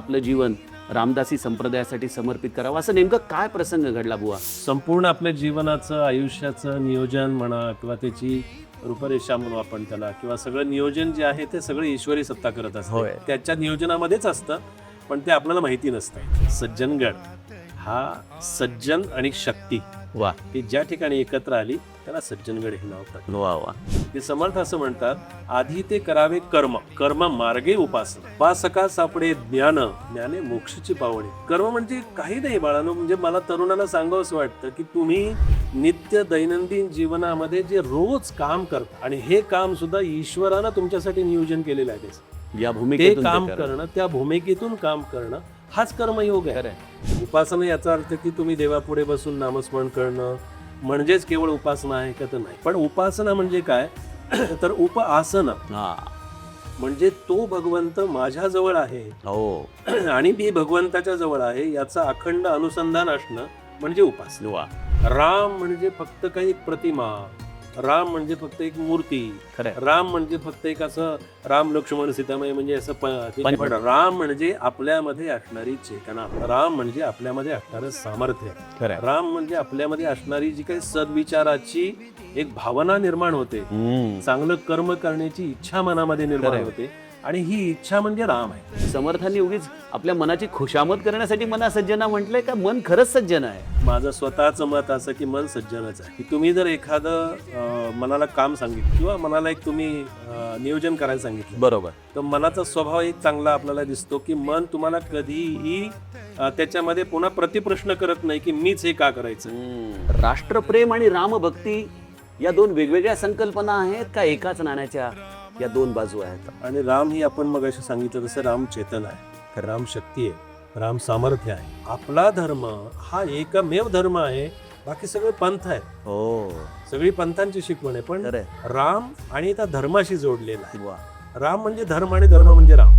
आपलं जीवन रामदासी संप्रदायासाठी समर्पित करावं, असं नेमकं काय प्रसंग घडला बुवा? संपूर्ण आपल्या जीवनाचं आयुष्याचं नियोजन म्हणा किंवा त्याची रूपरेषा म्हणू आपण त्याला, किंवा सगळं नियोजन जे आहे ते सगळं ईश्वरी सत्ता करत होय. असते. त्याच्या नियोजनामध्येच असतं, पण ते आपल्याला माहिती नसतं. सज्जनगड हा सज्जन आणि शक्ती वा ही ज्या ठिकाणी एकत्र आली त्याला सज्जनगड हे नाव पडलं. वा वा. ते समर्थ असं म्हणतात, आधी ते करावे कर्म, कर्म मार्गे उपासना, उपासका सापडे ज्ञान, ज्ञाने मोक्षची पावणे. कर्म म्हणजे काही नाही बाळांनो, म्हणजे मला तरुणाला सांगावं असं वाटतं की तुम्ही नित्य दैनंदिन जीवनामध्ये जे रोज काम करता, आणि हे काम सुद्धा ईश्वरानं तुमच्यासाठी नियोजन केलेलं आहे, या ते भूमिकेतून काम ते करा. करणं, त्या भूमिकेतून काम करणं हाच कर्मयोग आहे. खरंय. उपासना याचा अर्थ की तुम्ही देवापुढे बसून नामस्मरण करणं म्हणजेच केवळ उपासना आहे का? तर नाही. पण उपासना म्हणजे काय? तर उपआसन हा. म्हणजे तो भगवंत माझ्या जवळ आहे हो. आणि मी भगवंताच्या जवळ आहे याचा अखंड अनुसंधान असणं म्हणजे उपासना. वा. राम म्हणजे फक्त काही एक प्रतिमा, राम म्हणजे फक्त एक मूर्ती, खरंय. राम म्हणजे फक्त एक असं राम लक्ष्मण सीतामाई म्हणजे असं पण राम म्हणजे आपल्यामध्ये असणारी चेतना, राम म्हणजे आपल्यामध्ये असणारं सामर्थ्य, खरंय. राम म्हणजे आपल्यामध्ये असणारी जी काही सद्विचाराची एक भावना निर्माण होते, चांगलं कर्म करण्याची इच्छा मनामध्ये निर्माण खरंय. होते, आणि ही इच्छा म्हणजे राम आहे. समर्थांनी उगीच आपल्या मनाची खुशामत करण्यासाठी मना सज्जना म्हटलंय का मन खरंच सज्जन आहे? माझं स्वतःचं मत असं की मन सज्जनच आहे. की तुम्ही जर एखादं मनाला काम सांगितलं किंवा मनाला एक तुम्ही नियोजन करायला सांगितलं, बरोबर. तर मनाचा स्वभाव एक चांगला आपल्याला दिसतो की मन तुम्हाला कधीही त्याच्यामध्ये पुन्हा प्रतिप्रश्न करत नाही की मीच हे का करायचं. राष्ट्रप्रेम आणि रामभक्ती या दोन वेगवेगळ्या संकल्पना आहेत का एकाच नाण्याच्या या दोन बाजू आहेत? आणि राम ही आपण मग असं सांगितलं तसं राम चेतन आहे, राम शक्ती आहे, राम सामर्थ्य आहे. आपला धर्म हा एकमेव धर्म आहे, बाकी सगळे पंथ आहेत. हो. सगळी पंथांची शिकवण आहे, पण खरंय. राम आणि त्या धर्माशी जोडलेला आहे. वा. राम म्हणजे धर्म आणि धर्म म्हणजे राम.